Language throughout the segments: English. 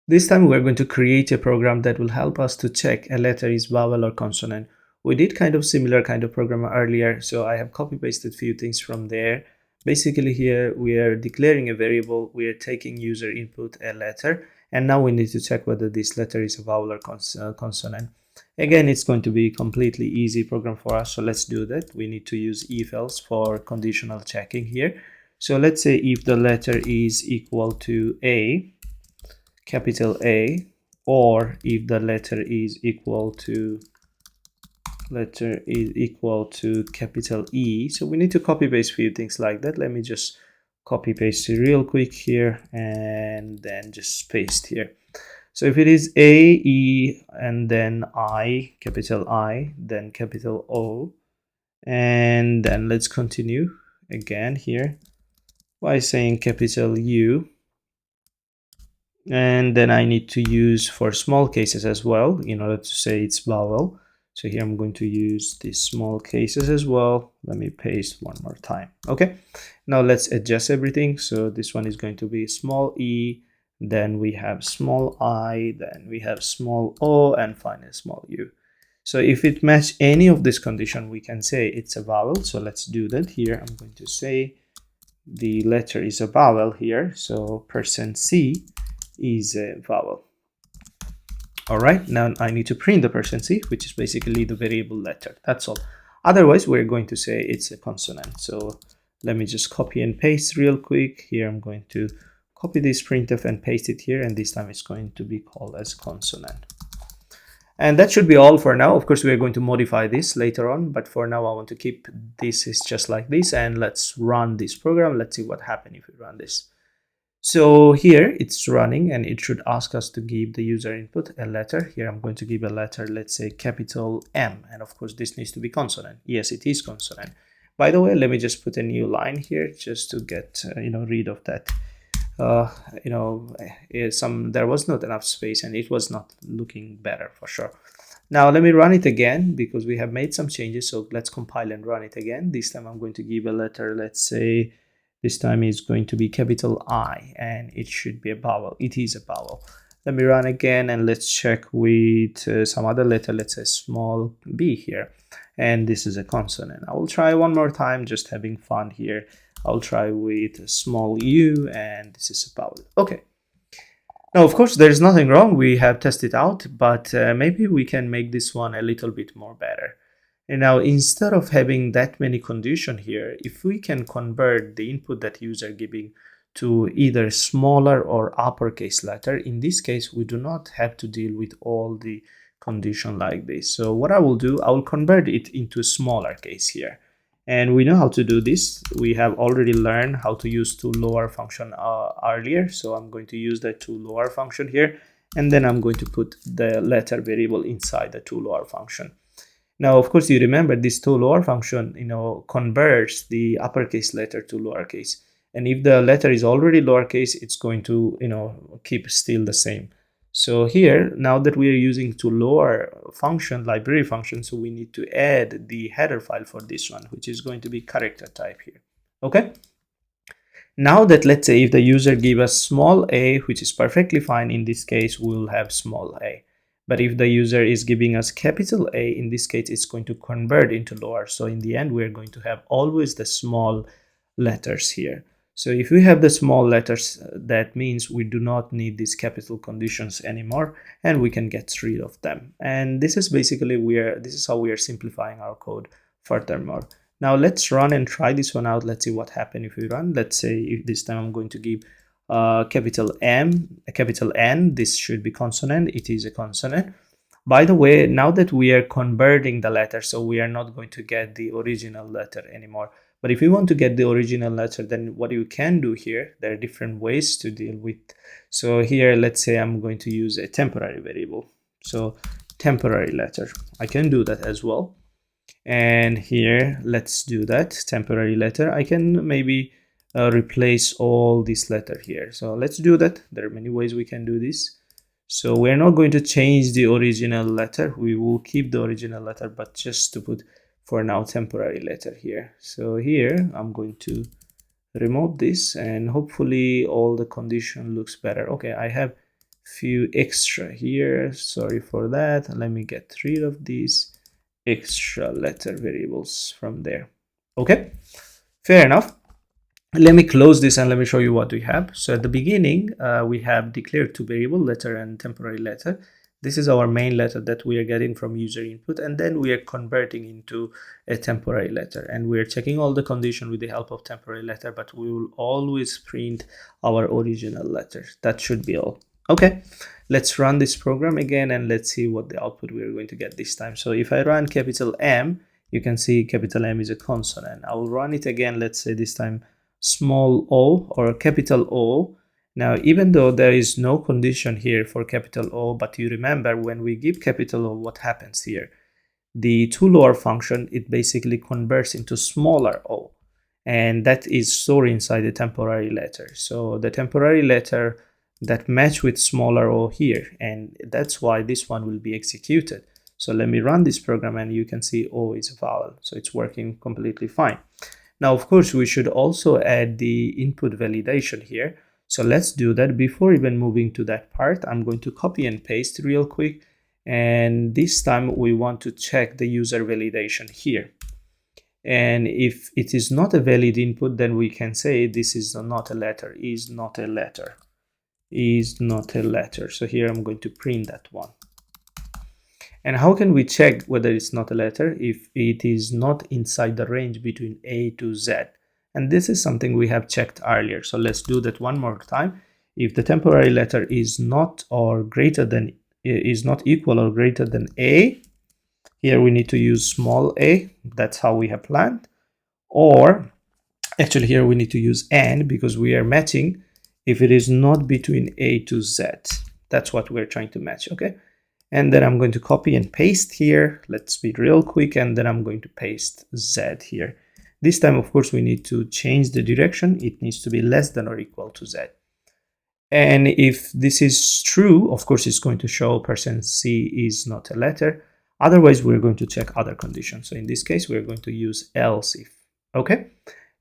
This time we're going to create a program that will help us to check a letter is vowel or consonant. We did kind of similar kind of program earlier, so I have copy pasted few things from there. Basically here we are declaring a variable, we are taking user input a letter, and now we need to check whether this letter is a vowel or consonant. Again, it's going to be completely easy program for us, so let's do that. We need to use if else for conditional checking here. So let's say if the letter is equal to A, capital A, or if the letter is equal to capital E. So we need to copy paste few things like that. Let me just copy paste it real quick here and then just paste here. So if it is A, E, and then I, capital I, then capital O, and then let's continue again here by saying capital U, and then I need to use for small cases as well in order to say it's vowel. So here I'm going to use these small cases as well. Let me paste one more time. Okay, now let's adjust everything. So this one is going to be small e, then we have small I, then we have small o, and finally small u. So if it matches any of this condition, we can say it's a vowel. So let's do that here. I'm going to say the letter is a vowel here. So %C is a vowel. All right, now I need to print the %C, which is basically the variable letter. That's all. Otherwise, we're going to say it's a consonant. So let me just copy and paste real quick. Here I'm going to copy this printf and paste it here, and this time it's going to be called as consonant. And that should be all for now. Of course, we are going to modify this later on, but for now I want to keep this is just like this, and let's run this program. Let's see what happens if we run this. So here it's running and it should ask us to give the user input a letter. Here I'm going to give a letter, let's say capital M, and of course this needs to be consonant. Yes, it is consonant. By the way, let me just put a new line here just to get rid of that. There was not enough space and it was not looking better for sure. Now let me run it again because we have made some changes. So let's compile and run it again. This time I'm going to give a letter, let's say this time is going to be capital I, and it should be a vowel. It is a vowel. Let me run again and let's check with some other letter. Let's say small b here, and this is a consonant. I will try one more time, just having fun here. I'll try with small u, and this is a vowel. Okay. Now, of course, there's nothing wrong. We have tested out, but maybe we can make this one a little bit more better. And now, instead of having that many conditions here, if we can convert the input that user giving to either smaller or uppercase letter, in this case, we do not have to deal with all the condition like this. So what I will do, I will convert it into smaller case here. And we know how to do this. We have already learned how to use toLower function earlier. So I'm going to use the toLower function here. And then I'm going to put the letter variable inside the toLower function. Now, of course, you remember this toLower function, converts the uppercase letter to lowercase. And if the letter is already lowercase, it's going to, keep still the same. So here, now that we are using toLower function, library function, so we need to add the header file for this one, which is going to be character type here. Okay. Now that, let's say, if the user give us small a, which is perfectly fine, in this case, we'll have small a. But if the user is giving us capital A, in this case, it's going to convert into lower. So in the end, we're going to have always the small letters here. So if we have the small letters, that means we do not need these capital conditions anymore, and we can get rid of them. And this is basically this is how we are simplifying our code furthermore. Now let's run and try this one out. Let's see what happens if we run. Let's say if this time I'm going to give capital M, a capital N. This should be consonant. It is a consonant. By the way, now that we are converting the letter, so we are not going to get the original letter anymore. But if you want to get the original letter, then what you can do here, there are different ways to deal with. So here, let's say I'm going to use a temporary variable. So temporary letter, I can do that as well. And here, let's do that temporary letter. I can maybe replace all this letter here. So let's do that. There are many ways we can do this. So we're not going to change the original letter. We will keep the original letter, but just to put for now temporary letter here. So here I'm going to remove this, and hopefully all the condition looks better. Okay, I have few extra here. Sorry for that. Let me get rid of these extra letter variables from there. Okay, fair enough. Let me close this and let me show you what we have. So at the beginning, we have declared two variables, letter and temporary letter. This is our main letter that we are getting from user input, and then we are converting into a temporary letter, and we are checking all the condition with the help of temporary letter, but we will always print our original letter. That should be all. Okay, let's run this program again and let's see what the output we are going to get this time. So if I run capital M, you can see capital M is a consonant. I will run it again, let's say this time small o or capital O. Now, even though there is no condition here for capital O, but you remember when we give capital O, what happens here? The toLower function, it basically converts into smaller o, and that is stored inside the temporary letter. So the temporary letter that match with smaller o here, and that's why this one will be executed. So let me run this program and you can see O is a vowel. So it's working completely fine. Now, of course, we should also add the input validation here. So let's do that. Before even moving to that part, I'm going to copy and paste real quick. And this time we want to check the user validation here. And if it is not a valid input, then we can say this is not a letter, is not a letter, is not a letter. So here I'm going to print that one. And how can we check whether it's not a letter? If it is not inside the range between A to Z. And this is something we have checked earlier. So let's do that one more time. If the temporary letter is not or greater than, is not equal or greater than A, here we need to use small a. That's how we have planned. Or actually here we need to use and, because we are matching if it is not between A to Z. That's what we're trying to match, okay? And then I'm going to copy and paste here. Let's be real quick. And then I'm going to paste Z here. This time, of course, we need to change the direction. It needs to be less than or equal to Z. And if this is true, of course, it's going to show %C is not a letter. Otherwise, we're going to check other conditions. So in this case, we're going to use else if. Okay,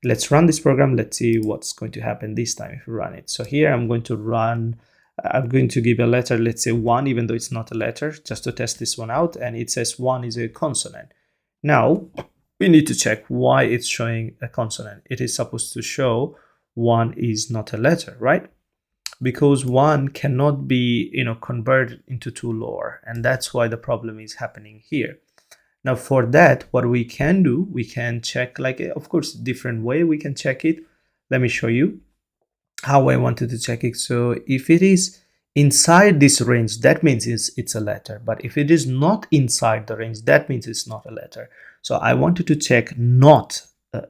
let's run this program. Let's see what's going to happen this time if we run it. So here I'm going to give a letter, let's say 1, even though it's not a letter, just to test this one out. And it says 1 is a consonant. Now, we need to check why it's showing a consonant. It is supposed to show 1 is not a letter, right? Because 1 cannot be, converted into toLower. And that's why the problem is happening here. Now, for that, what we can do, we can check, of course, different way we can check it. Let me show you how I wanted to check it. So if it is inside this range, that means it's a letter. But if it is not inside the range, that means it's not a letter. So I wanted to check not,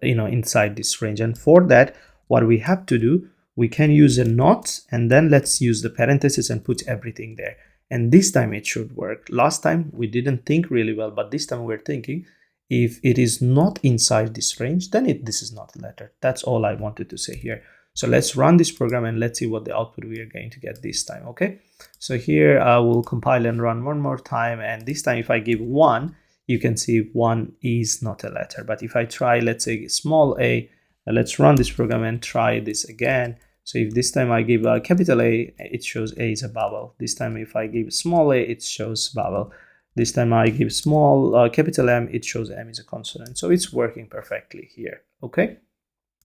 inside this range. And for that, what we have to do, we can use a not, and then let's use the parenthesis and put everything there. And this time it should work. Last time we didn't think really well, but this time we're thinking if it is not inside this range, then this is not a letter. That's all I wanted to say here. So let's run this program and let's see what the output we are going to get this time, okay? So here I will compile and run one more time, and this time if I give 1, you can see 1 is not a letter. But if I try, let's say small a, let's run this program and try this again. So if this time I give a capital A, it shows A is a vowel. This time if I give small a, it shows vowel. This time I give small capital M, it shows M is a consonant. So it's working perfectly here, okay?